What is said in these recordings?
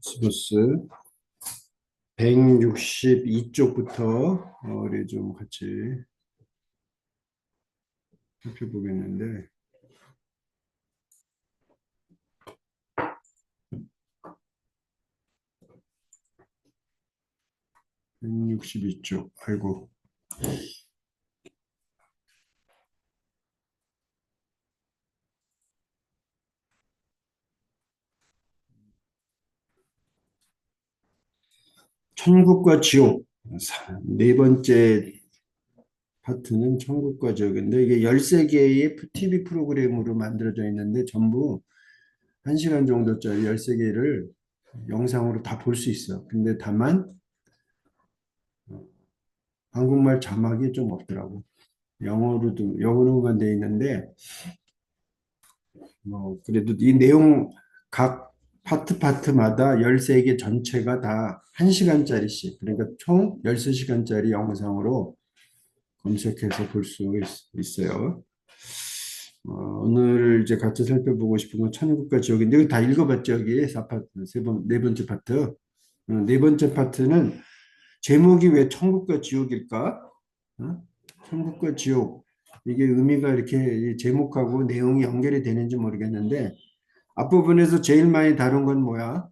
스브스 162쪽부터 우리 좀 같이 살펴보겠는데, 162쪽, 아이고. 천국과 지옥. 네 번째 파트는 천국과 지옥인데, 이게 13개의 TV 프로그램으로 만들어져 있는데, 전부 1시간 정도짜리 13개를 영상으로 다 볼 수 있어. 근데 다만, 한국말 자막이 좀 없더라고. 영어로만 돼 있는데, 그래도 이 내용 각 파트마다 13개 전체가 다 1시간짜리씩, 그러니까 총 13시간짜리 영상으로 검색해서 볼 수 있어요. 오늘 이제 같이 살펴보고 싶은 건 천국과 지옥인데, 이거 다 읽어봤죠, 여기 4파트, 네 번째 파트. 네 번째 파트는 제목이 왜 천국과 지옥일까? 어? 천국과 지옥. 이게 의미가 이렇게 이 제목하고 내용이 연결이 되는지 모르겠는데, 앞부분에서 제일 많이 다룬 건 뭐야?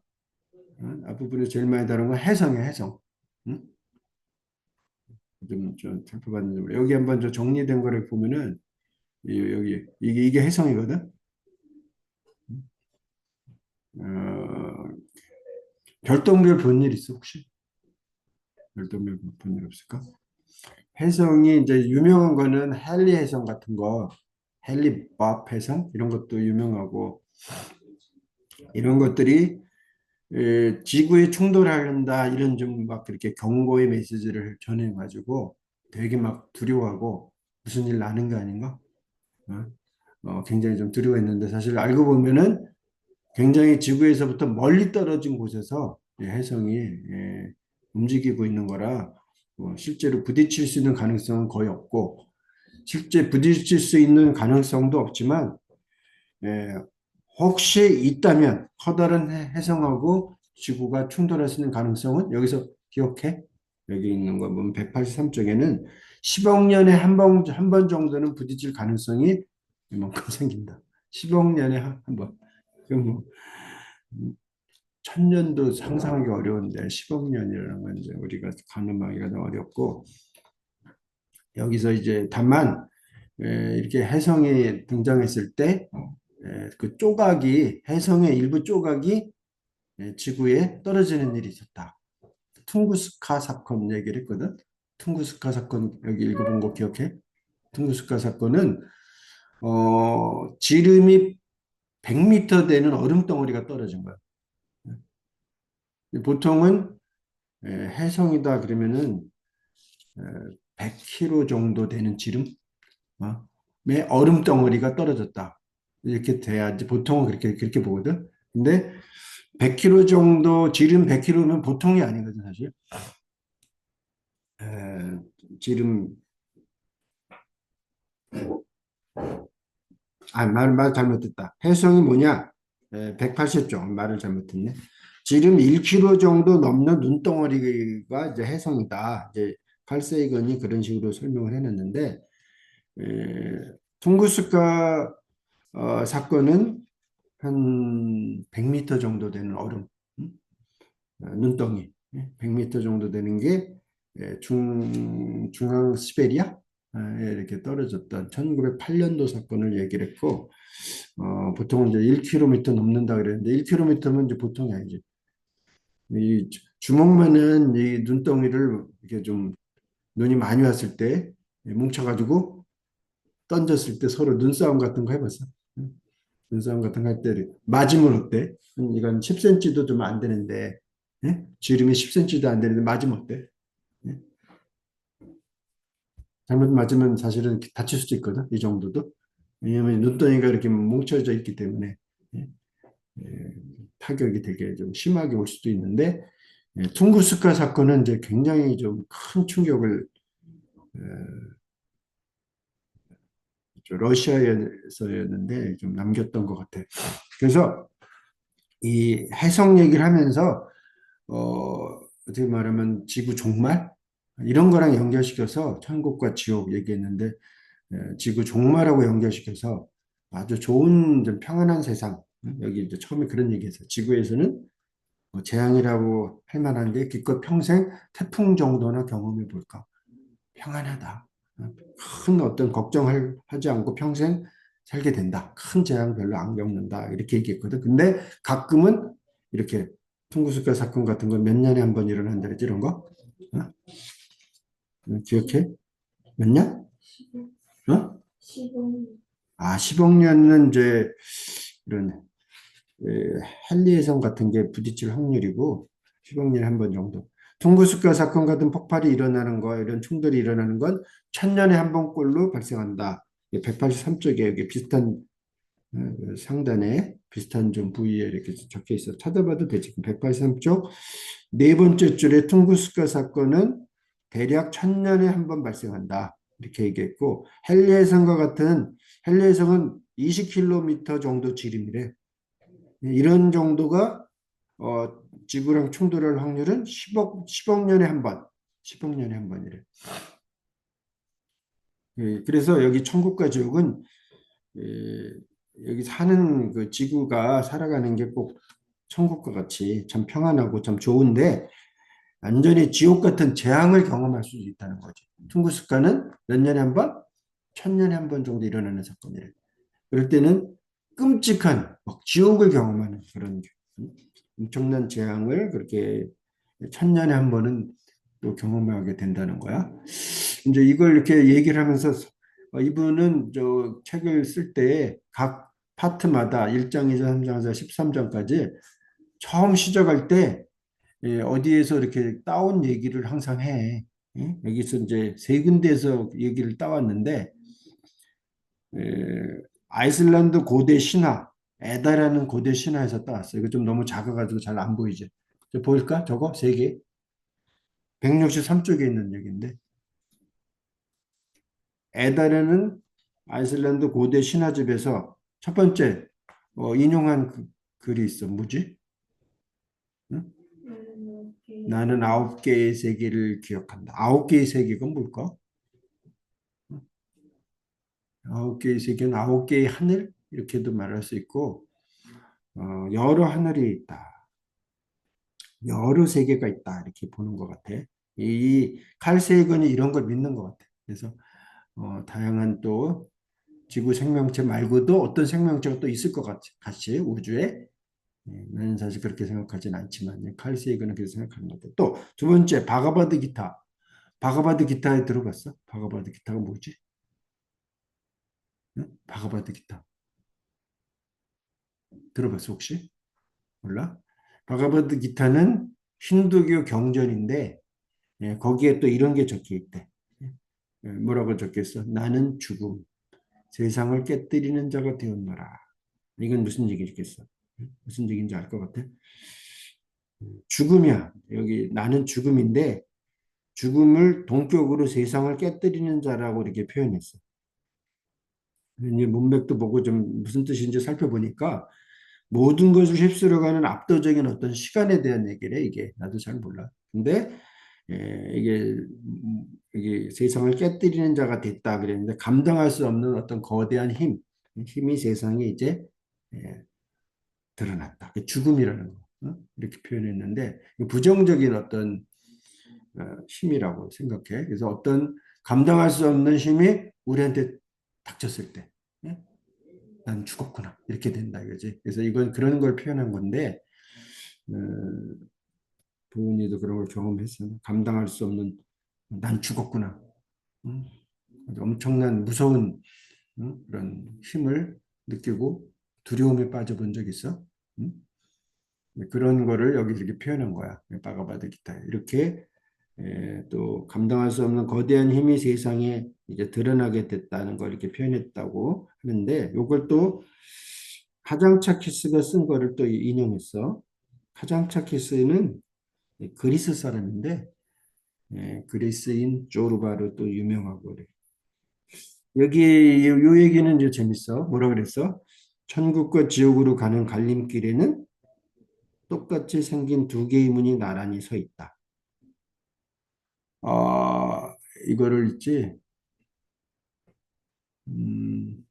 앞부분에서 제일 많이 다룬 건 해성이야, 해성. 응? 좀 살펴봤는데, 여기 한번 저 정리된 거를 보면은, 여기, 이게 해성이거든? 어, 별똥별 본 일 있어, 혹시? 별똥별 본 일 없을까? 해성이 이제 유명한 거는 헨리 해성 같은 거, 헨리 밥 해성? 이런 것도 유명하고, 이런 것들이 지구에 충돌한다 이런 좀 막 그렇게 경고의 메시지를 전해가지고 되게 막 두려워하고 무슨 일 나는 거 아닌가? 어? 굉장히 좀 두려워했는데 사실 알고 보면은 굉장히 지구에서부터 멀리 떨어진 곳에서 해성이 움직이고 있는 거라 실제로 부딪힐 수 있는 가능성은 거의 없고 실제 부딪힐 수 있는 가능성도 없지만 예, 혹시 있다면 커다란 해성하고 지구가 충돌할 수 있는 가능성은 여기서 기억해. 여기 있는 거 보면 183쪽에는 10억 년에 한 번 정도는 부딪힐 가능성이 이만큼 생긴다. 10억 년에 한 번. 그럼 뭐, 1000년도 상상하기 어려운데 10억 년이라는 건 이제 우리가 가늠하기가 좀 어렵고 여기서 이제 다만 이렇게 해성이 등장했을 때 그 조각이 해성의 일부 조각이 지구에 떨어지는 일이 있었다. 퉁구스카 사건 얘기를 했거든. 퉁구스카 사건 여기 읽어본 거 기억해? 퉁구스카 사건은 지름이 100m 되는 얼음 덩어리가 떨어진 거야. 보통은 해성이다 그러면은 100km 정도 되는 지름, 의 얼음 덩어리가 떨어졌다. 이렇게 돼야지 보통은 그렇게 보거든. 근데 100km 정도 지름 100km면 보통이 아니거든 사실. 에, 지름 말 잘못했다. 해성이 뭐냐? 180쪽 말을 잘못했네. 지름 1km 정도 넘는 눈덩어리가 이제 해성이다. 이제 칼 세이건이 그런 식으로 설명을 해놨는데 퉁구스카 사건은 한 100m 정도 되는 얼음, 음? 눈덩이, 100m 정도 되는 게 중앙 시베리아 이렇게 떨어졌던 1908년도 사건을 얘기를 했고, 보통 이제 1km 넘는다 그랬는데 1km면 이제 보통이 아니지. 이 주먹만한 이 눈덩이를 이렇게 좀 눈이 많이 왔을 때 뭉쳐가지고 던졌을 때 서로 눈싸움 같은 거 해봤어. 눈싸움 같은 거 할 때 맞으면 어때? 이건 10cm도 좀 안 되는데, 지름이 10cm도 안 되는데 맞으면 어때? 예? 잘못 맞으면 사실은 다칠 수도 있거든. 이 정도도. 왜냐하면 눈덩이가 이렇게 뭉쳐져 있기 때문에 예? 예, 타격이 되게 좀 심하게 올 수도 있는데 퉁구스카 사건은 이제 굉장히 좀 큰 충격을 어, 러시아에서였는데 좀 남겼던 것 같아. 그래서 이 해성 얘기를 하면서 어떻게 말하면 지구 종말 이런 거랑 연결시켜서 천국과 지옥 얘기했는데 지구 종말하고 연결시켜서 아주 좋은 좀 평안한 세상 여기 이제 처음에 그런 얘기했어요. 지구에서는 뭐 재앙이라고 할 만한 게 기껏 평생 태풍 정도나 경험해 볼까? 평안하다. 큰 어떤 걱정을 하지 않고 평생 살게 된다. 큰 재앙 별로 안 겪는다. 이렇게 얘기했거든. 근데 가끔은 이렇게 퉁구스카 사건 같은 거 몇 년에 한 번 일어난다 그랬지, 이런 거? 어? 기억해? 몇 년? 어? 10억 년은 이제 이런 한리해성 같은 게 부딪힐 확률이고 10억 년에 한 번 정도. 퉁구스카 사건 같은 폭발이 일어나는 거, 이런 충돌이 일어나는 건 1000년에 한 번꼴로 발생한다. 183쪽에 여기 비슷한 상단에 비슷한 좀 부위에 이렇게 적혀 있어. 찾아봐도 되지. 183쪽 네 번째 줄에 퉁구스카 사건은 대략 1000년에 한 번 발생한다. 이렇게 얘기했고 헨리해성과 같은 헨리해성은 20km 정도 지름이래. 이런 정도가 지구랑 충돌할 확률은 10억 년에 한 번. 10억 년에 한 번이래. 그래서 여기 천국과 지옥은 여기 사는 그 지구가 살아가는 게 꼭 천국과 같이 참 평안하고 참 좋은데 완전히 지옥 같은 재앙을 경험할 수도 있다는 거죠. 퉁구스카는 몇 년에 한 번? 1000년에 한 번 정도 일어나는 사건이래. 그럴 때는 끔찍한 막 지옥을 경험하는 그런 엄청난 재앙을 그렇게 1000년에 한 번은 또 경험하게 된다는 거야. 이제 이걸 이렇게 얘기를 하면서 이분은 저 책을 쓸 때 각 파트마다 1장, 2장, 3장, 4장, 13장까지 처음 시작할 때 어디에서 이렇게 따온 얘기를 항상 해. 여기서 이제 세 군데에서 얘기를 따왔는데 아이슬란드 고대 신화, 에다라는 고대 신화에서 따왔어요. 이거 좀 너무 작아가지고 잘 안 보이죠. 보일까? 저거 세 개. 163쪽에 있는 얘기인데 에다르는 아이슬란드 고대 신화집에서 첫 번째 인용한 글이 있어. 뭐지? 응? 나는 9개의 세계를 기억한다. 9개의 세계가 뭘까? 9개의 세계는 9개의 하늘? 이렇게도 말할 수 있고 여러 하늘이 있다. 여러 세계가 있다. 이렇게 보는 것 같아. 이 칼세이건이 이런 걸 믿는 것 같아. 그래서 다양한 또 지구 생명체 말고도 어떤 생명체가 또 있을 것 같이 우주에 나는 사실 그렇게 생각하진 않지만 칼 세이그는 그렇게 생각하는 것 같아요. 또 두 번째 바가바드 기타. 바가바드 기타에 들어봤어? 바가바드 기타가 뭐지? 응? 바가바드 기타 들어봤어 혹시? 몰라? 바가바드 기타는 힌두교 경전인데 거기에 또 이런 게 적혀 있대. 뭐라고 적혔어? 나는 죽음, 세상을 깨뜨리는 자가 되었노라. 이건 무슨 얘기겠어? 무슨 얘기인지 알 것 같아? 죽음이야. 여기 나는 죽음인데 죽음을 동격으로 세상을 깨뜨리는 자라고 이렇게 표현했어. 이 문맥도 보고 좀 무슨 뜻인지 살펴보니까 모든 것을 휩쓸어가는 압도적인 어떤 시간에 대한 얘기래 이게 나도 잘 몰라. 근데 이게 세상을 깨뜨리는 자가 됐다 그랬는데 감당할 수 없는 어떤 거대한 힘이 세상에 이제 예, 드러났다. 죽음이라는 거 이렇게 표현했는데 부정적인 어떤 힘이라고 생각해. 그래서 어떤 감당할 수 없는 힘이 우리한테 닥쳤을 때, 예? 난 죽었구나. 이렇게 된다 이거지. 그래서 이건 그런 걸 표현한 건데, 어, 부은이도 그런 걸 경험했어. 감당할 수 없는, 난 죽었구나. 음? 아주 엄청난 무서운 그런 힘을 느끼고 두려움에 빠져본 적 있어? 음? 그런 거를 여기 이렇게 표현한 거야. 바가바드 기타. 이렇게 또 감당할 수 없는 거대한 힘이 세상에 이제 드러나게 됐다는 걸 이렇게 표현했다고 하는데 이걸 또 카장차키스가 쓴 거를 또 인용했어. 카장차키스는 그리스 사람인데 그리스인 조르바로 또 유명하고 그래. 여기 요 얘기는 이제 재밌어. 뭐라 그랬어? 천국과 지옥으로 가는 갈림길에는 똑같이 생긴 두 개의 문이 나란히 서 있다. 이거를 있지. 음,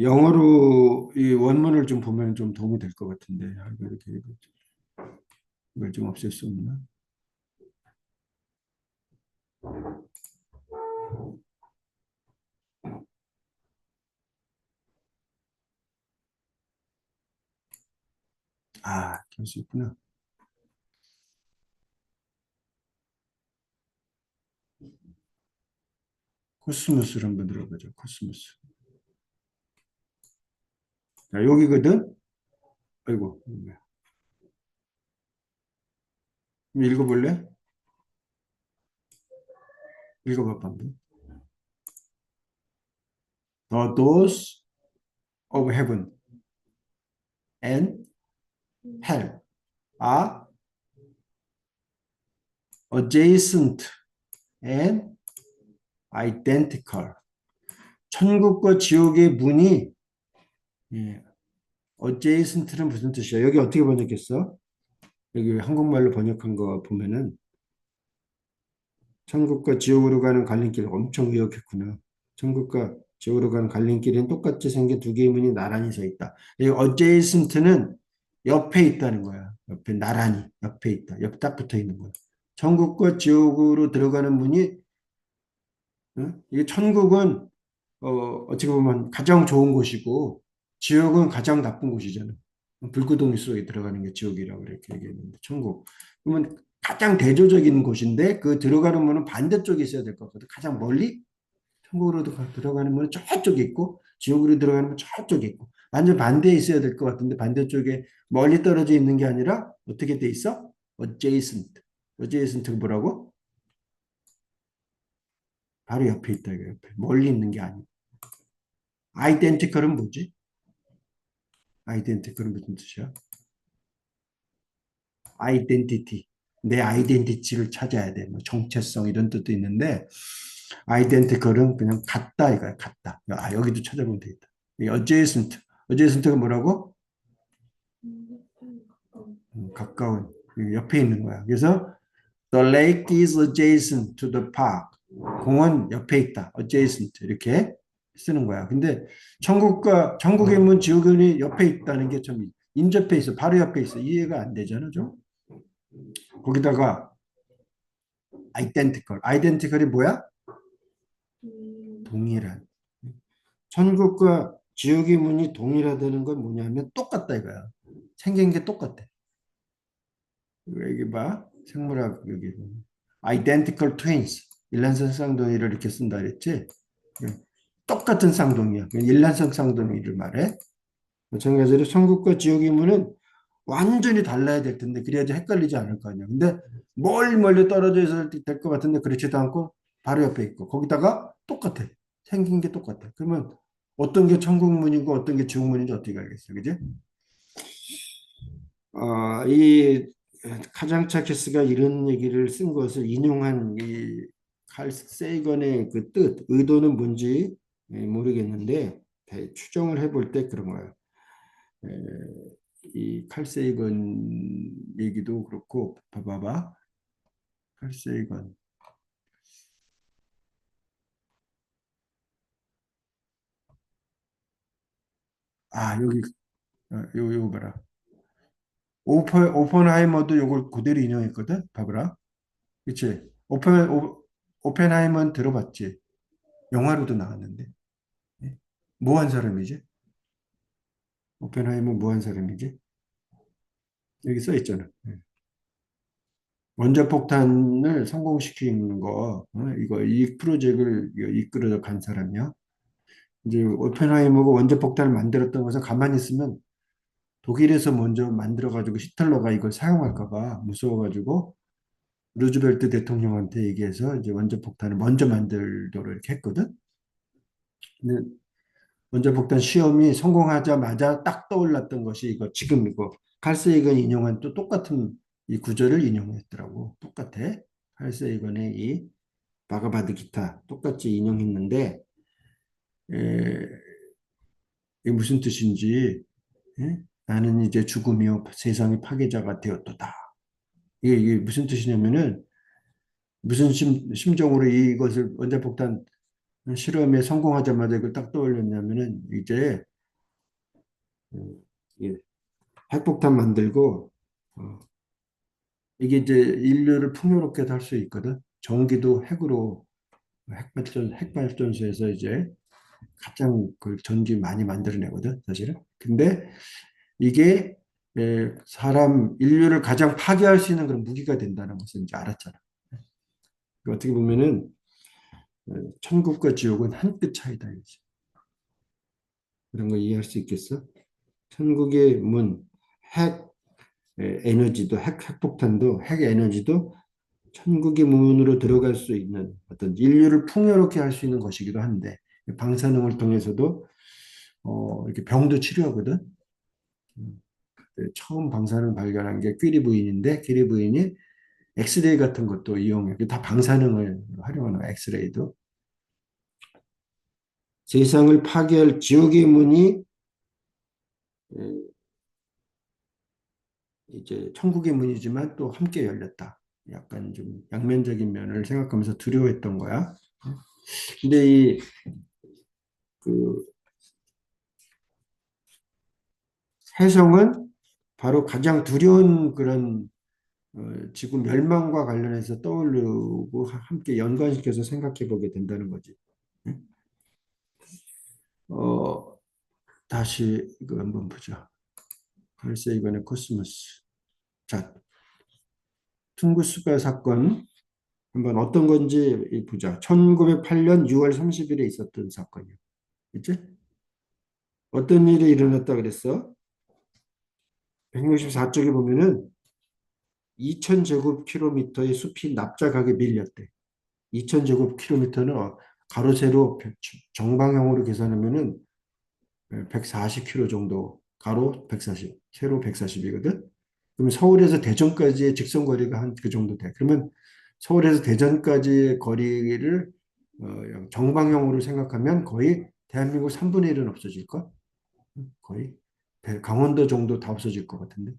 영어로 이 원문을 좀 보면 좀 도움이 될 것 같은데, 이걸 좀 없앨 수 없나? 그럴 수 있구나. 코스모스를 한번 들어보죠. 코스모스. 자, 여기거든? 아이고, 읽어볼래? 읽어봐, 한번. The doors of heaven and hell are adjacent and identical. 천국과 지옥의 문이 예, adjacent는 무슨 뜻이야? 여기 어떻게 번역했어? 여기 한국말로 번역한 거 보면은 천국과 지옥으로 가는 갈림길 엄청 의역했구나. 천국과 지옥으로 가는 갈림길은 똑같이 생긴 두 개의 문이 나란히 서 있다. 이 adjacent는 옆에 있다는 거야. 옆에 나란히 옆에 있다. 옆 딱 붙어 있는 거야. 천국과 지옥으로 들어가는 문이 이게 천국은 어떻게 보면 가장 좋은 곳이고 지옥은 가장 나쁜 곳이잖아. 불구덩이 속에 들어가는 게 지옥이라고 이렇게 얘기했는데 천국. 그러면 가장 대조적인 곳인데 그 들어가는 문은 반대쪽에 있어야 될 것 같거든. 가장 멀리 천국으로 들어가는 문은 저쪽에 있고 지옥으로 들어가는 문은 저쪽에 있고 완전 반대에 있어야 될 것 같은데 반대쪽에 멀리 떨어져 있는 게 아니라 어떻게 돼 있어? adjacent. adjacent가 뭐라고? 바로 옆에 있다. 이거 옆에. 멀리 있는 게 아니고. identical은 뭐지? identical은 무슨 뜻이야? identity. 내 아이덴티티를 찾아야 돼. 뭐 정체성 이런 뜻도 있는데 identical은 그냥 같다 이거야. 같다. 여기도 찾아보면 되겠다. 이 adjacent. adjacent가 뭐라고? 가까운. 옆에 있는 거야. 그래서 the lake is adjacent to the park. 공원 옆에 있다. adjacent 이렇게 쓰는 거야. 근데 천국의 문 지옥의 옆에 있다는 게 좀 인접해 있어. 바로 옆에 있어. 이해가 안 되잖아, 좀. 거기다가 identical. identical이 뭐야? 동일한. 천국과 지옥의 문이 동일하다는 건 뭐냐면 똑같다 이거야. 생긴 게 똑같아. 여기 봐. 생물학 여기 identical twins. 일란성 쌍둥이를 이렇게 쓴다 그랬지? 똑같은 쌍둥이야. 일란성 쌍둥이를 말해. 마찬가지로 천국과 지옥의 문은 완전히 달라야 될 텐데 그래야지 헷갈리지 않을 거 아니야. 근데 멀리 떨어져 있을 될 것 같은데 그렇지도 않고 바로 옆에 있고 거기다가 똑같아. 생긴 게 똑같아. 그러면 어떤 게 천국문이고 어떤 게 지옥문인지 어떻게 알겠어, 그지? 이 카장차키스가 이런 얘기를 쓴 것을 인용한 이 칼 세이건의 그 뜻, 의도는 뭔지 모르겠는데 추정을 해볼 때 그런 거예요. 이 칼 세이건 얘기도 그렇고 봐봐봐. 칼 세이건. 여기 요거 봐라. 오펜하이머도 요걸 그대로 인용했거든. 봐봐라. 그치? 오펜하이머는 들어봤지? 영화로도 나왔는데. 예? 뭐한 사람이지? 오펜하이머 뭐한 사람이지? 여기 써 있잖아. 예. 원자폭탄을 성공시키는 거, 이 프로젝트를 이끌어 간 사람이야. 이제 오펜하이머가 원자폭탄을 만들었던 것은 가만히 있으면 독일에서 먼저 만들어가지고 히틀러가 이걸 사용할까 봐 무서워가지고 루즈벨트 대통령한테 얘기해서 이제 원자폭탄을 먼저 만들도록 이렇게 했거든. 근데 원자폭탄 시험이 성공하자마자 딱 떠올랐던 것이 이거 지금 이거 칼세이건 인용한 또 똑같은 이 구절을 인용했더라고. 똑같아. 칼세이건의 이 바가바드 기타 똑같이 인용했는데 에, 이게 무슨 뜻인지, 예? 나는 이제 죽음이요 세상의 파괴자가 되었도다. 이게 무슨 뜻이냐면은 무슨 심정으로 이것을 원자폭탄 실험에 성공하자마자 이걸 딱 떠올렸냐면은 이제 이 핵폭탄 만들고 이게 이제 인류를 풍요롭게 할 수 있거든. 전기도 핵으로 핵발전소에서 이제 가장 그 전기 많이 만들어내거든, 사실은. 근데 이게 사람 인류를 가장 파괴할 수 있는 그런 무기가 된다는 것을 이제 알았잖아. 그러니까 어떻게 보면은 천국과 지옥은 한 끗 차이다 이거지. 그런 거 이해할 수 있겠어? 천국의 문, 핵 에너지도 핵폭탄도 핵 에너지도 천국의 문으로 들어갈 수 있는 어떤 인류를 풍요롭게 할 수 있는 것이기도 한데 방사능을 통해서도 이렇게 병도 치료하거든. 음, 처음 방사능 발견한 게 퀴리 부인인데 퀴리 부인이 엑스레이 같은 것도 이용해. 다 방사능을 활용하는 거야, 엑스레이도. 세상을 파괴할 지옥의 문이 에, 이제 천국의 문이지만 또 함께 열렸다. 약간 좀 양면적인 면을 생각하면서 두려워했던 거야. 근데 그 해성은 바로 가장 두려운 그런 지구 멸망과 관련해서 떠오르고 함께 연관시켜서 생각해 보게 된다는 거지. 어, 다시 이거 한번 보자. 글쎄 이번에 코스모스. 자, 퉁구스가 사건 한번 어떤 건지 보자. 1908년 6월 30일에 있었던 사건이야. 그치? 어떤 일이 일어났다 그랬어? 164쪽에 보면은 2000제곱킬로미터의 숲이 납작하게 밀렸대. 2000제곱킬로미터는 가로 세로 정방향으로 계산하면은 140km 정도, 가로 140, 세로 140이거든. 그러면 서울에서 대전까지의 직선 거리가 한 그 정도 돼. 그러면 서울에서 대전까지의 거리를 정방향으로 생각하면 거의 대한민국 3분의 1은 없어질까? 거의 강원도 정도 다 없어질 것 같은데.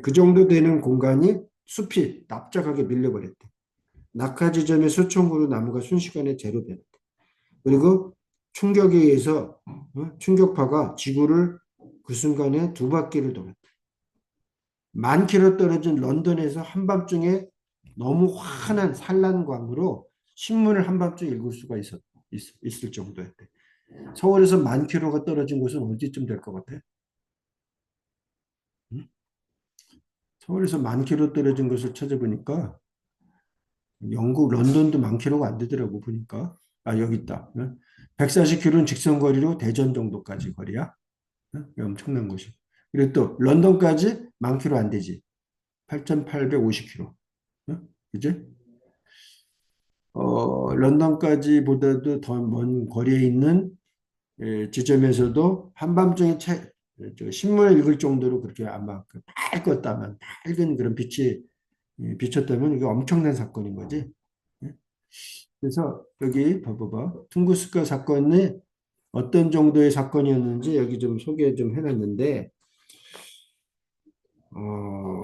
그 정도 되는 공간이 숲이 납작하게 밀려버렸대. 낙하 지점의 수총으로 나무가 순식간에 재로 변했대. 그리고 충격에 의해서 충격파가 지구를 그 순간에 두 바퀴를 돌았대. 만 킬로 떨어진 런던에서 한밤중에 너무 환한 산란광으로 신문을 한밤중에 읽을 수가 있을 정도였대. 서울에서 만 킬로가 떨어진 곳은 어디쯤 될 것 같아? 응? 서울에서 만 킬로 떨어진 곳을 찾아보니까 영국 런던도 만 킬로가 안 되더라고 보니까. 아 여기 있다. 140킬로는 직선거리로 대전 정도까지 거리야. 엄청난 곳이. 그리고 또 런던까지 만 킬로 안 되지. 8,850킬로. 그지? 런던까지보다도 더 먼 거리에 있는 지점에서도 한밤중에 신문을 읽을 정도로 그렇게 아마 밝았다면 밝은 그런 빛이 비쳤다면 이게 엄청난 사건인 거지. 예? 그래서 여기 봐봐봐. 퉁구스카 사건이 어떤 정도의 사건이었는지 여기 좀 소개 좀 해놨는데 어,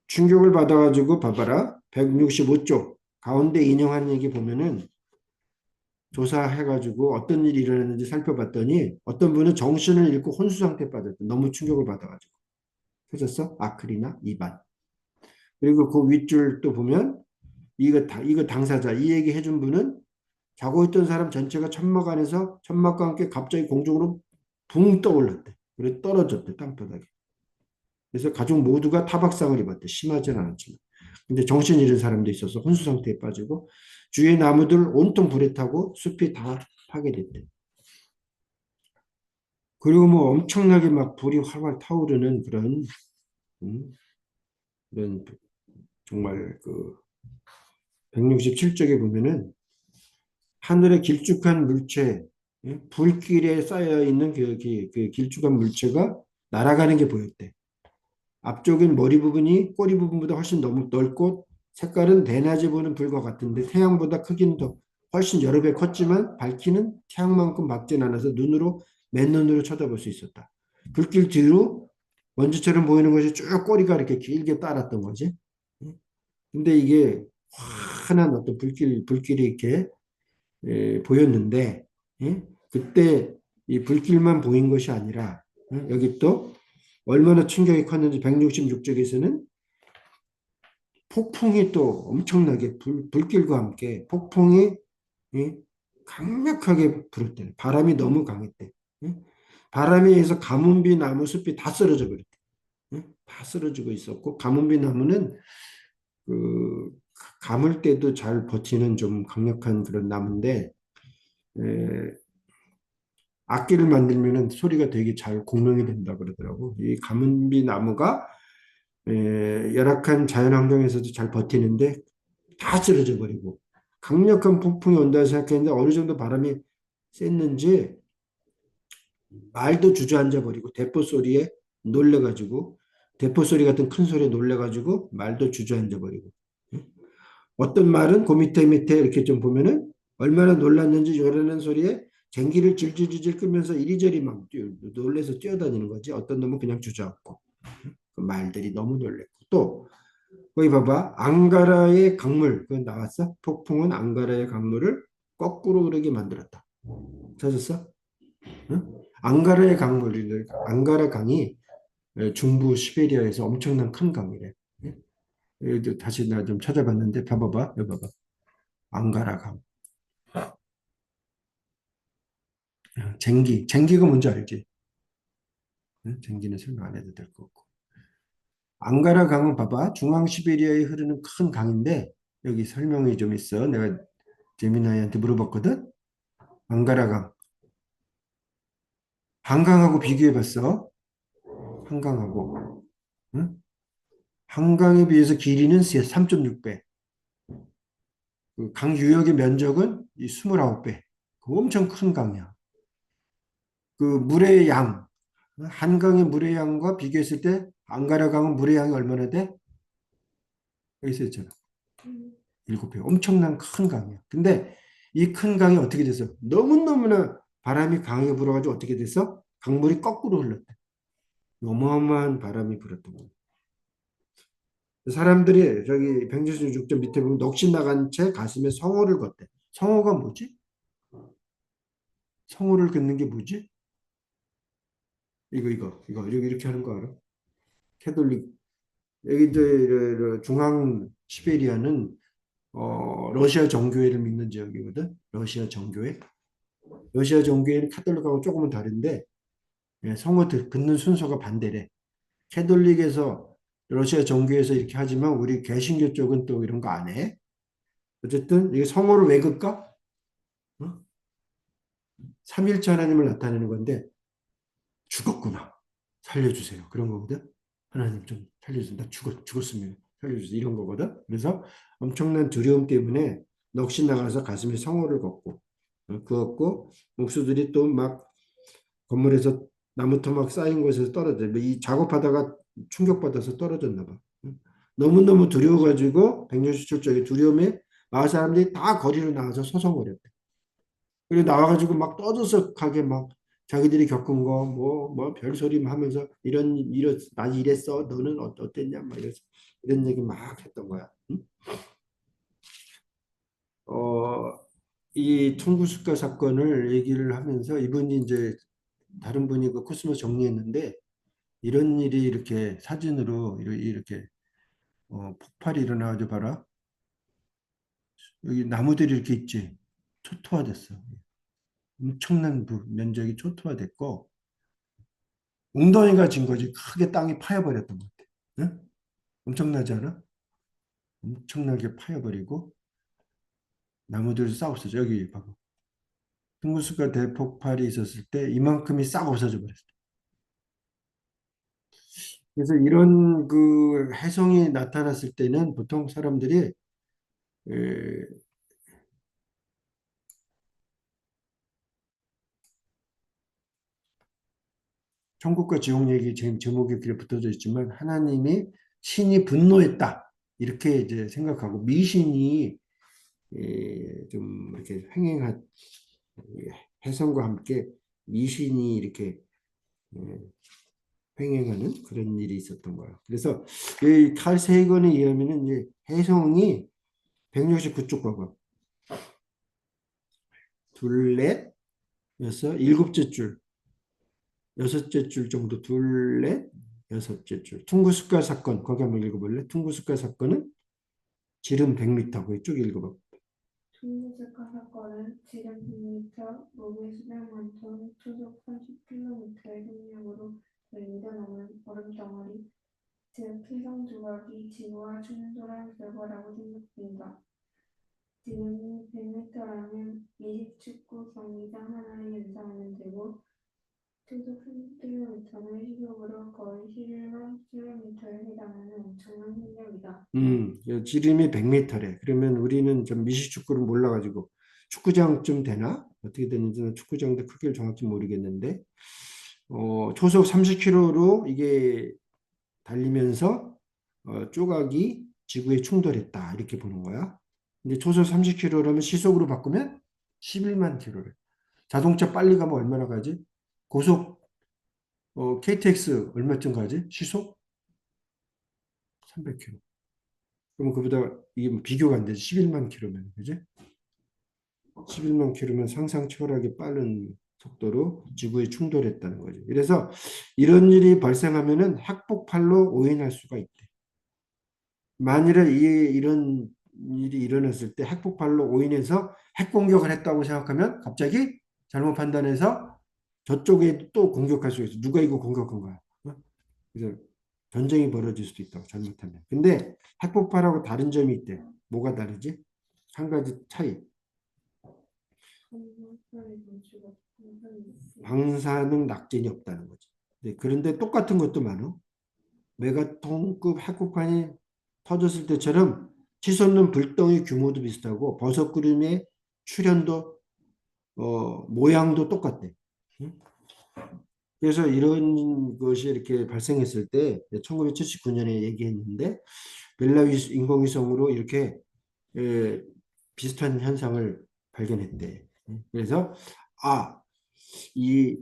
충격을 받아가지고 봐봐라. 165쪽 가운데 인용한 얘기 보면은 조사해가지고 어떤 일이 일어났는지 살펴봤더니 어떤 분은 정신을 잃고 혼수 상태에 빠졌대. 너무 충격을 받아가지고. 터졌어? 아크리나 이반. 그리고 그 윗줄 또 보면 이거 당사자 이 얘기 해준 분은 자고 있던 사람 전체가 천막 안에서 천막과 함께 갑자기 공중으로 붕 떠올랐대. 그래 떨어졌대 땅바닥에. 그래서 가족 모두가 타박상을 입었대. 심하지는 않았지만. 근데 정신 잃은 사람도 있어서 혼수 상태에 빠지고 주위의 나무들 온통 불에 타고 숲이 다 파괴됐대. 그리고 뭐 엄청나게 막 불이 활활 타오르는 음, 그런 정말 그 167쪽에 보면은 하늘의 길쭉한 물체, 불길에 쌓여 있는 그 길쭉한 물체가 날아가는 게 보였대. 앞쪽은 머리 부분이 꼬리 부분보다 훨씬 너무 넓고 색깔은 대낮에 보는 불과 같은데 태양보다 크기는 더 훨씬 여러 배 컸지만 밝기는 태양만큼 밝진 않아서 맨눈으로 쳐다볼 수 있었다. 불길 뒤로 먼지처럼 보이는 것이 쭉 꼬리가 이렇게 길게 따랐던 거지. 근데 이게 환한 어떤 불길이 이렇게 보였는데, 예? 그때 이 불길만 보인 것이 아니라, 여기 또 얼마나 충격이 컸는지 166쪽에서는 폭풍이 또 엄청나게 불길과 함께 폭풍이 예? 강력하게 불었대. 바람이 너무 강했대. 예? 바람에 의해서 가뭄비 나무 숲이 다 쓰러져 버렸대. 예? 다 쓰러지고 있었고 가뭄비 나무는 그 가물 때도 잘 버티는 좀 강력한 그런 나무인데 에, 악기를 만들면은 소리가 되게 잘 공명이 된다 그러더라고. 이 가뭄비 나무가 열악한 자연 환경에서도 잘 버티는데 다 쓰러져 버리고 강력한 폭풍이 온다 생각했는데 어느 정도 바람이 셌는지 말도 주저앉아 버리고 대포 소리에 놀래가지고 대포 소리 같은 큰 소리에 놀래가지고 말도 주저앉아 버리고 어떤 말은 그 밑에 이렇게 좀 보면은 얼마나 놀랐는지 요란한 소리에 쟁기를 질질질질 끄면서 이리저리 막 놀래서 뛰어다니는 거지. 어떤 놈은 그냥 주저앉고 그 말들이 너무 놀랬고 또 거기 봐봐 앙가라의 강물 그건 나왔어? 폭풍은 앙가라의 강물을 거꾸로 흐르게 만들었다. 찾았어? 응? 앙가라의 강물이 앙가라 강이 중부 시베리아에서 엄청난 큰 강이래. 다시 나 좀 찾아봤는데 봐봐봐 여기 봐봐 앙가라 강 쟁기가 뭔지 알지? 응? 쟁기는 설명 안 해도 될 것 같고 앙가라 강은 봐봐 중앙 시베리아에 흐르는 큰 강인데 여기 설명이 좀 있어. 내가 재미나이한테 물어봤거든. 앙가라 강 한강하고 비교해봤어. 한강하고 응? 한강에 비해서 길이는 3.6배 강 유역의 면적은 29배 그 엄청 큰 강이야. 그 물의 양 한강의 물의 양과 비교했을 때 앙가라 강은 물의 양이 얼마나 돼? 여기 써 있잖아. 7배. 엄청난 큰 강이야. 근데 이 큰 강이 어떻게 됐어? 너무너무나 바람이 강하게 불어가지고 어떻게 됐어? 강물이 거꾸로 흘렀대. 어마어마한 바람이 불었던 거야. 사람들이 저기 176점 밑에 보면 넋이 나간 채 가슴에 성호를 걷대. 성호가 뭐지? 성호를 걷는 게 뭐지? 이거 이렇게 하는 거 알아? 캐톨릭 여기 이제 중앙 시베리아는 러시아 정교회를 믿는 지역이거든. 러시아 정교회. 러시아 정교회는 카톨릭하고 조금은 다른데 성호 긋는 순서가 반대래. 캐톨릭에서 러시아 정교회에서 이렇게 하지만 우리 개신교 쪽은 또 이런 거 안 해. 어쨌든 이게 성호를 왜 긋까? 어? 삼일체 하나님을 나타내는 건데 죽었구나. 살려주세요. 그런 거거든. 하나님 좀 살려주세요. 나 죽었으면 살려주세요. 이런 거거든. 그래서 엄청난 두려움 때문에 넋이 나가서 가슴에 성호를 걷고 그었고 목수들이 또 막 건물에서 나무 토막 쌓인 곳에서 떨어져. 이 작업하다가 충격받아서 떨어졌나 봐. 너무너무 두려워가지고 167쪽에 두려움에 마을 사람들이 다 거리로 나와서 소송거렸대. 그리고 나와가지고 막 떠들썩하게 막 자기들이 겪은 거 뭐 별소리 하면서 나 이랬어 너는 어땠냐 막 이런 얘기 막 했던 거야. 응? 어, 이 통구스가 사건을 얘기를 하면서 이분이 이제 다른 분이 그 코스모스 정리했는데 이런 일이 이렇게 사진으로 이렇게 폭발이 일어나가지고 봐라 여기 나무들이 이렇게 있지 초토화됐어. 엄청난 면적이 초토화됐고 웅덩이가 진 거지. 크게 땅이 파여버렸던 것 같아. 응? 엄청나지 않아? 엄청나게 파여버리고 나무들이 싹 없어져. 여기 봐봐. tunguska 대폭발이 있었을 때 이만큼이 싹 없어져 버렸어. 그래서 이런 그 해성이 나타났을 때는 보통 사람들이 에, 천국과 지옥 얘기 제목에 이렇게 붙어져 있지만 하나님이 신이 분노했다. 이렇게 이제 생각하고 미신이 좀 이렇게 횡행한 혜성과 함께 미신이 이렇게 예, 횡행하는 그런 일이 있었던 거예요. 그래서 이 칼 세이건에 의하면은 이제 혜성이 169쪽 봐봐. 둘넷 여섯 일곱째 줄 여섯째 줄 정도 둘넷 여섯째 줄 퉁구스가 사건 거기 한번 읽어볼래? 퉁구스가 사건은 지름 100m 이쪽 읽어봐. 중부세카 사건은 지름 100m, 무게 수백만 톤, 초속 30km의 속력으로 밀려 넘는 얼음덩어리, 즉 해성 조각이 지구와 충돌한 결과라고 생각된다. 지름이 100m라면 미식축구 경기장 하나를 연상하면 되고 초속 30km는 시속으로 거의 11만 km에 해당하는 엄청난 속력이다. 지름이 100m래. 그러면 우리는 좀 미식축구를 몰라가지고 축구장쯤 되나? 어떻게 되는지는 축구장도 크기를 정확히 모르겠는데 초속 30km로 이게 달리면서 조각이 지구에 충돌했다 이렇게 보는 거야. 근데 초속 30km라면 시속으로 바꾸면 11만 킬로래. 자동차 빨리 가면 얼마나 가지? 고속 KTX 얼마쯤 가지? 시속 300km. 그러면 그보다 이게 뭐 비교가 안 되지. 11만 킬로면 그지? 11만 킬로면 상상 초월하게 빠른 속도로 지구에 충돌했다는 거죠. 그래서 이런 일이 발생하면은 핵폭발로 오인할 수가 있대. 만일에 이런 일이 일어났을 때 핵폭발로 오인해서 핵공격을 했다고 생각하면 갑자기 잘못 판단해서 저쪽에 또 공격할 수 있어. 누가 이거 공격한 거야? 어? 그래서 전쟁이 벌어질 수도 있다고 잘못하면. 근데 핵폭발하고 다른 점이 있대. 뭐가 다르지? 한 가지 차이. 방사능 낙진이 없다는 거지. 네, 그런데 똑같은 것도 많아. 메가톤급 핵폭탄이 터졌을 때처럼 치솟는 불덩이 규모도 비슷하고 버섯구름의 출현도 모양도 똑같대. 응? 그래서 이런 것이 이렇게 발생했을 때 1979년에 얘기했는데 벨라루스 인공위성으로 이렇게 에, 비슷한 현상을 발견했대. 그래서 이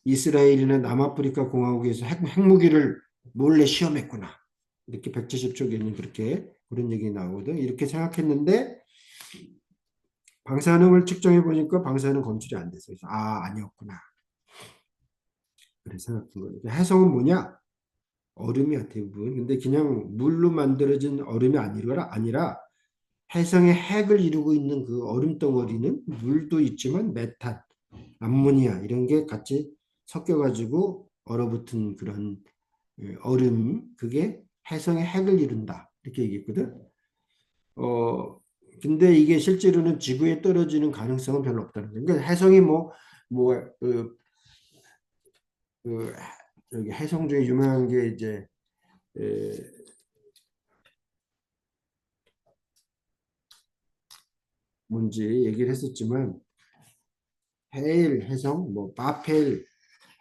이스라엘이나 남아프리카 공화국에서 핵무기를 몰래 시험했구나. 이렇게 170쪽에는 그렇게 그런 얘기 나오거든. 이렇게 생각했는데 방사능을 측정해 보니까 방사능 검출이 안 됐어요. 그래서 아니었구나. 그래 생각한 거예요. 해성은 뭐냐? 얼음이야 대부분. 근데 그냥 물로 만들어진 얼음이 아니라 해성의 핵을 이루고 있는 그 얼음 덩어리는 물도 있지만 메탄, 암모니아 이런 게 같이 섞여가지고 얼어붙은 그런 얼음 그게 해성의 핵을 이룬다 이렇게 얘기했거든. 어 근데 이게 실제로는 지구에 떨어지는 가능성은 별로 없다는 거예요. 그러니까 해성이 그, 그 여기 해성 중에 유명한 게 이제 에, 뭔지 얘기를 했었지만 헤일 해성, 뭐 바펠,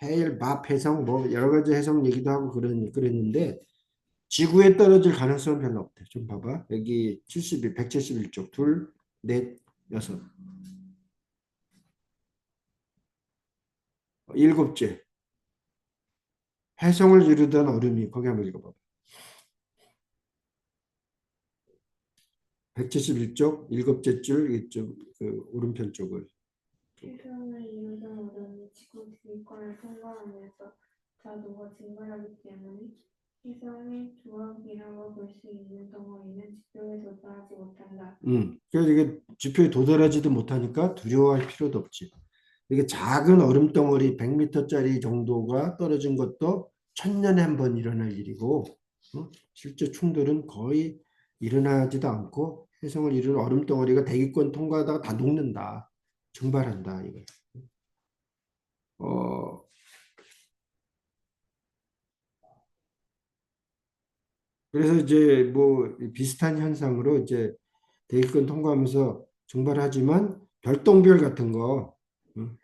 헤일 밥 해성, 뭐 여러 가지 해성 얘기도 하고 그랬는데 지구에 떨어질 가능성은 별로 없대. 좀 봐봐. 여기 171쪽 둘, 넷, 여섯, 일곱째 해성을 이루던 얼음이 거기 한번 읽어봐. 171쪽 일곱째 줄 이쪽 그 오른편 쪽을 해성을 이루던 얼음이 지구 대기권을 통과하면서 다 녹아 증발하기 때문에 해성의 조각이라고 볼 수 있는 덩어리는 지표에 도달하지 못한다. 그래서 이게 지표에 도달하지도 못하니까 두려워할 필요도 없지. 이게 작은 얼음 덩어리 100m짜리 정도가 떨어진 것도 천년에 한 번 일어날 일이고 실제 충돌은 거의 일어나지도 않고 해성을 이루는 얼음 덩어리가 대기권 통과하다가 다 녹는다. 증발한다. 이거. 어, 그래서 이제 뭐 비슷한 현상으로 이제 대기권 통과하면서 증발하지만 별똥별 같은 거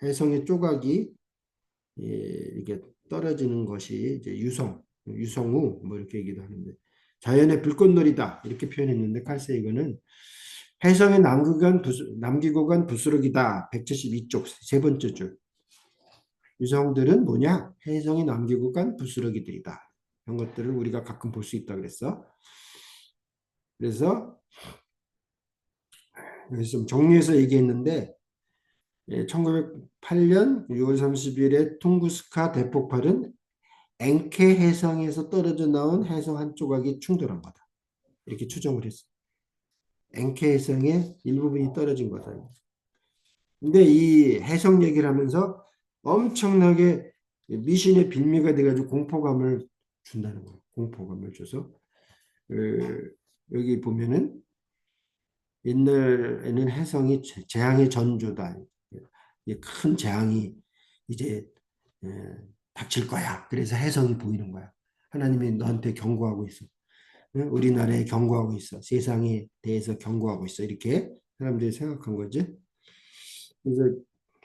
해성의 조각이 이게 떨어지는 것이 이제 유성우 뭐 이렇게 얘기도 하는데 자연의 불꽃놀이다 이렇게 표현했는데 칼 세이건은 혜성의 남기구간 부스러기다. 172쪽 세 번째 줄. 유성들은 뭐냐? 혜성의 남기구간 부스러기들이다. 이런 것들을 우리가 가끔 볼 수 있다 그랬어. 그래서 여기서 좀 정리해서 얘기했는데 1908년 6월 30일에 퉁구스카 대폭발은 엔케 해성에서 떨어져 나온 해성 한 조각이 충돌한 거다. 이렇게 추정을 했어. 엔케 해성의 일부분이 떨어진 거다. 근데 이 해석 얘기를 하면서 엄청나게 미신의 빌미가 돼가지고 공포감을 준다는 거예요. 공포감을 줘서 여기 보면은 옛날에는 해성이 재앙의 전조다. 큰 재앙이 이제 에, 닥칠 거야. 그래서 해성이 보이는 거야. 하나님이 너한테 경고하고 있어. 우리나라에 경고하고 있어. 세상에 대해서 경고하고 있어. 이렇게 사람들이 생각한 거지. 그래서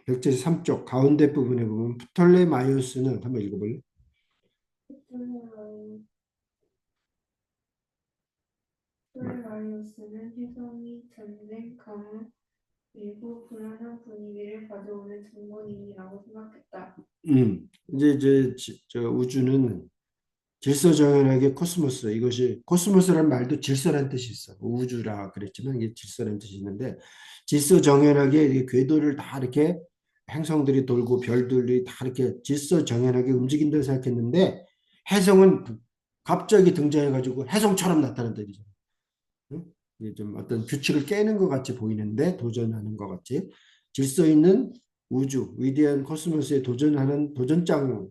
백제 3쪽 가운데 부분에 보면 프톨레마이오스는 한번 읽어볼래? 플레마이오스는 혜성이 전쟁, 가뭄, 그리고 불안한 분위기를 가져오는 증거인이라고 생각했다. 이제 저 우주는 질서정연하게 코스모스 이것이 코스모스라는 말도 질서란 뜻이 있어. 우주라 그랬지만 이게 질서란 뜻이 있는데 질서정연하게 이 궤도를 다 이렇게 행성들이 돌고 별들이 다 이렇게 질서정연하게 움직인다고 생각했는데 해성은 갑자기 등장해가지고 해성처럼 나타난다 이죠. 응? 이게 좀 어떤 규칙을 깨는 것 같이 보이는데 도전하는 것 같이 질서 있는 우주 위대한 코스모스에 도전하는 도전장을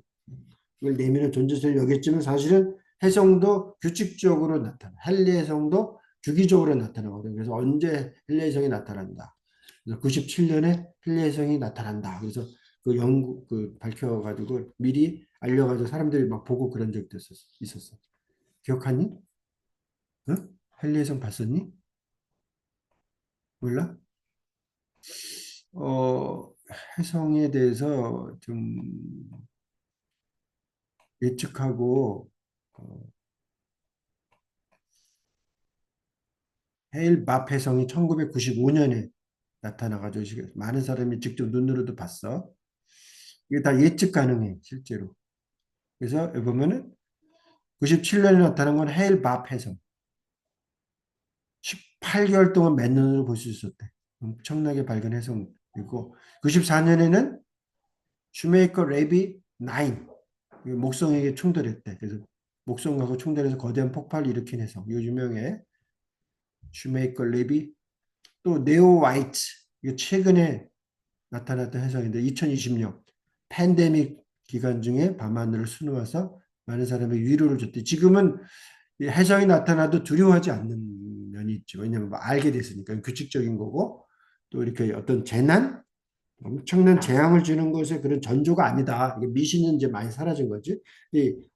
내미는 존재성을 여겼지만 사실은 해성도 규칙적으로 나타나. 헨리 해성도 주기적으로 나타나거든요. 그래서 언제 헨리 해성이 나타난다. 그래서 97년에 헨리 해성이 나타난다. 그래서 그 연구 그 밝혀가지고 미리 알려가지고 사람들이 막 보고 그런 적도 있었어. 기억하니? 응? 헨리 해성 봤었니? 몰라? 어, 해성에 대해서 좀 예측하고 헤일 밥 해성이 1995년에 나타나가지고 많은 사람이 직접 눈으로도 봤어. 이게 다 예측 가능해 실제로. 그래서 여기 보면은 97년에 나타난 건 헤일 밥 해성. 18개월 동안 맨눈으로 볼 수 있었대. 엄청나게 밝은 해성이고 94년에는 슈메이커 레비 9 목성에게 충돌했대. 그래서 목성하고 충돌해서 거대한 폭발을 일으킨 해성. 이거 유명해. 슈메이커 레비 또 네오 화이트 이게 최근에 나타났던 해석인데 2020년 팬데믹 기간 중에 밤하늘을 수놓아서 많은 사람에게 위로를 줬대. 지금은 해성이 나타나도 두려워하지 않는 면이 있죠. 왜냐하면 뭐 알게 됐으니까 규칙적인 거고 또 이렇게 어떤 재난, 엄청난 재앙을 주는 것에 그런 전조가 아니다. 이게 미신은 이제 많이 사라진 거지.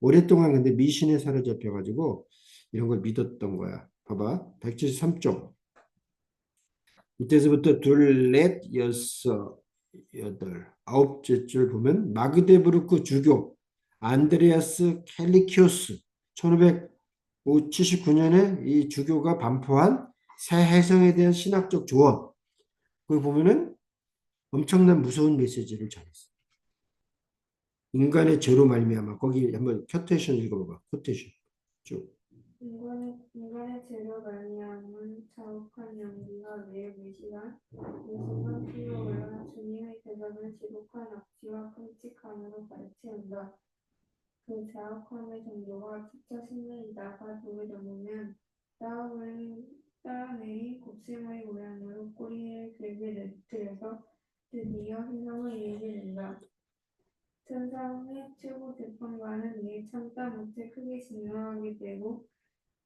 오랫동안 근데 미신에 사로잡혀가지고 이런 걸 믿었던 거야. 봐봐. 173쪽. 이때서부터 둘, 넷, 여섯, 여덟, 아홉째 줄 보면 마그데부르크 주교 안드레아스 캘리키오스 1579년에 이 주교가 반포한 새 해성에 대한 신학적 조언. 그걸 보면은 엄청난 무서운 메시지를 전했어. 인간의 죄로 말미암아 거기 한번 쿼테이션 읽어봐봐. 쿼테이션 쭉. 인간의 죄로 말미암은 자욱한 연기가 매일 매시간 무수한 피로 올라 주님의 대접을 지독한 억지와 끔찍함으로 가르치운다. 그 자욱함의 정도가 지쳐 신문이다가 도를 쌓아내린 곱슬머리 모양으로 꼬리를 길게 들여서 드디어 희망을 이루게 된다. 천상의 최고 재판관은 이에 참다 못해 크게 진노하게 되고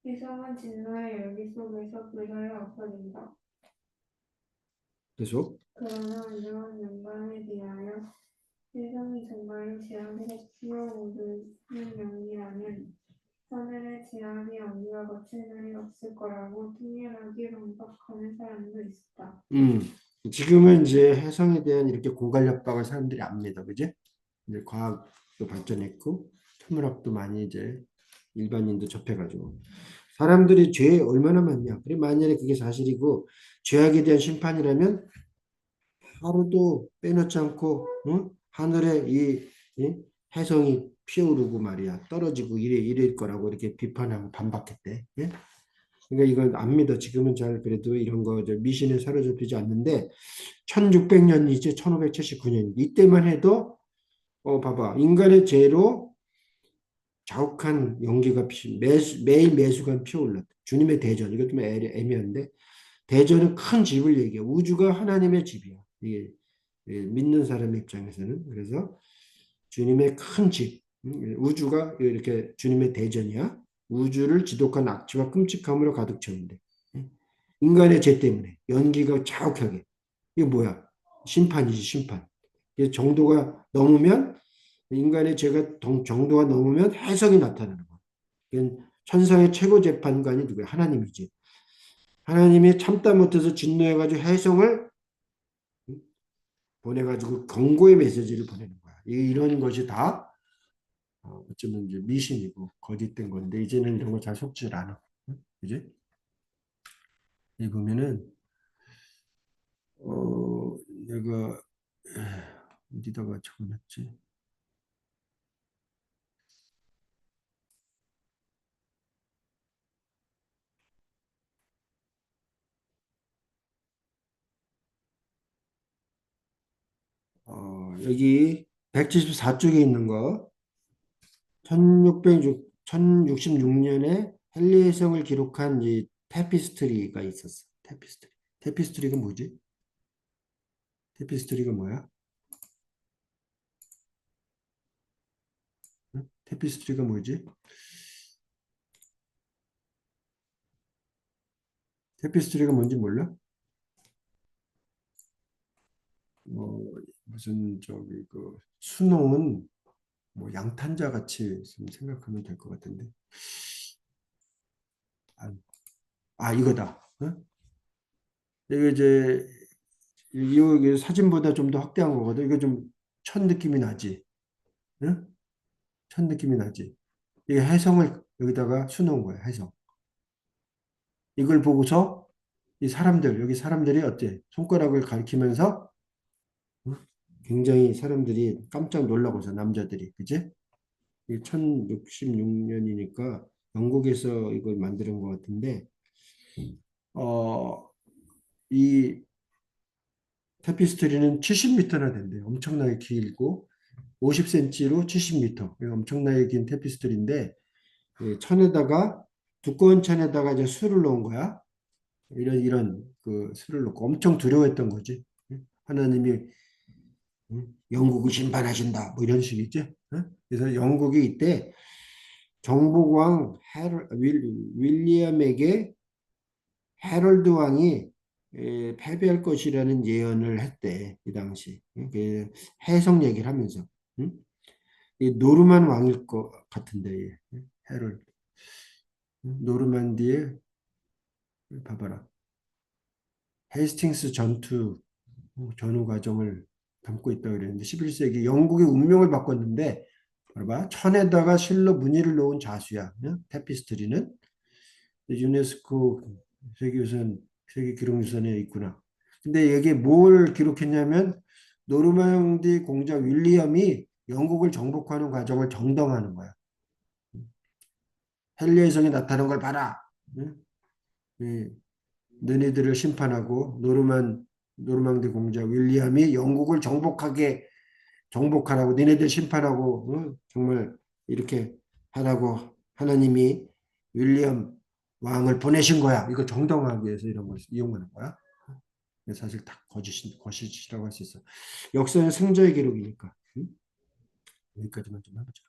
희성은 진노의 열기 속에서 그 자리에 없어진다. 계속. 그러나 이러한 영광에 대하여 세상이 정말로 제한되게 피어오르는 명이라면 하늘의 제한이 어디와 거칠 날이 없을 거라고 통렬하게 반박하는 사람도 있었다. 지금은 이제 해성에 대한 이렇게 고갈 협박을 사람들이 압니다. 그지? 이제 과학도 발전했고 천문학도 많이 이제 일반인도 접해가지고 사람들이 죄 얼마나 많냐. 그래 만약에 그게 사실이고 죄악에 대한 심판이라면 하루도 빼놓지 않고 하늘에 이 해성이 피어오르고 말이야 떨어지고 이럴 거라고 이렇게 비판하고 반박했대. 예? 그러니까 이건 안 믿어. 지금은 잘 그래도 이런 거 미신에 사로잡히지 않는데 1600년이지 1579년 이때만 해도 봐봐 인간의 죄로 자욱한 연기가 매일 매수간 피어올랐다. 주님의 대전 이것 좀 애매한데 대전은 큰 집을 얘기해. 우주가 하나님의 집이야. 이게 믿는 사람 입장에서는 그래서 주님의 큰 집, 우주가 이렇게 주님의 대전이야. 우주를 지독한 악취와 끔찍함으로 가득 채운대. 인간의 죄 때문에 연기가 자욱하게. 이게 뭐야? 심판이지 심판. 이게 정도가 넘으면 인간의 죄가 정도가 넘으면 해석이 나타나는 거야. 이건 천상의 최고 재판관이 누구야? 하나님이지. 하나님이 참다 못해서 진노해가지고 해성을 보내가지고 경고의 메시지를 보내는 거야. 이런 것이 다 어쩌면 이제 미신이고 거짓된 건데 이제는 이런 거 잘 속질 않아. 그지? 이 보면은 내가 어디다가 적어놨지? 여기 174쪽에 있는 거 1666년에 헨리 해성을 기록한 이 테피스트리가 있었어. 테피스트리. 테피스트리가 뭐지? 테피스트리가 뭐야? 응? 테피스트리가 뭐지? 테피스트리가 뭔지 몰라? 무슨 저기 그 수놓은 뭐 양탄자 같이 좀 생각하면 될 것 같은데. 아, 이거다. 어? 이게 이제 이 사진보다 좀 더 확대한 거거든. 이거 좀 천 느낌이 나지. 응? 천 느낌이 나지. 이게 해성을 여기다가 수놓은 거야. 해성. 이걸 보고서 이 사람들 여기 사람들이 어때? 손가락을 가리키면서 어? 굉장히 사람들이 깜짝 놀라고서 남자들이 그지? 이 1066년이니까 영국에서 이걸 만드는 것 같은데 어, 이 테피스트리는 70m나 된대요. 엄청나게 길고 50cm로 70m. 엄청나게 긴 테피스트리인데 천에다가 두꺼운 천에다가 이제 술을 넣은 거야. 이런 그 술을 넣고 엄청 두려워했던 거지. 하나님이 영국을 심판하신다. 뭐 이런 식이지. 그래서 영국이 이때 정보왕 윌리엄에게 해럴드 왕이 패배할 것이라는 예언을 했대. 이 당시. 그 해석 얘기를 하면서. 응? 이 노르만 왕일 것 같은데. 해럴드. 노르만디에 봐봐라. 헤이스팅스 전후 과정을 담고 있다고 그랬는데 11세기 영국의 운명을 바꿨는데 봐봐. 천에다가 실로 무늬를 놓은 자수야. 테피스트리는 유네스코 세계유산 세계기록유산에 있구나. 근데 여기 뭘 기록했냐면 노르망디 공작 윌리엄이 영국을 정복하는 과정을 정당하는 거야. 헨리의 성이 나타난 걸 봐라. 응? 이 너희들을 심판하고 노르망디 공작 윌리엄이 영국을 정복하라고 너희들 심판하고 정말 이렇게 하라고 하나님이 윌리엄 왕을 보내신 거야. 이거 정당화하기 위해서 이런 걸 이용하는 거야. 사실 다 거짓이라고 할 수 있어. 역사는 승자의 기록이니까. 여기까지만 좀 해보자.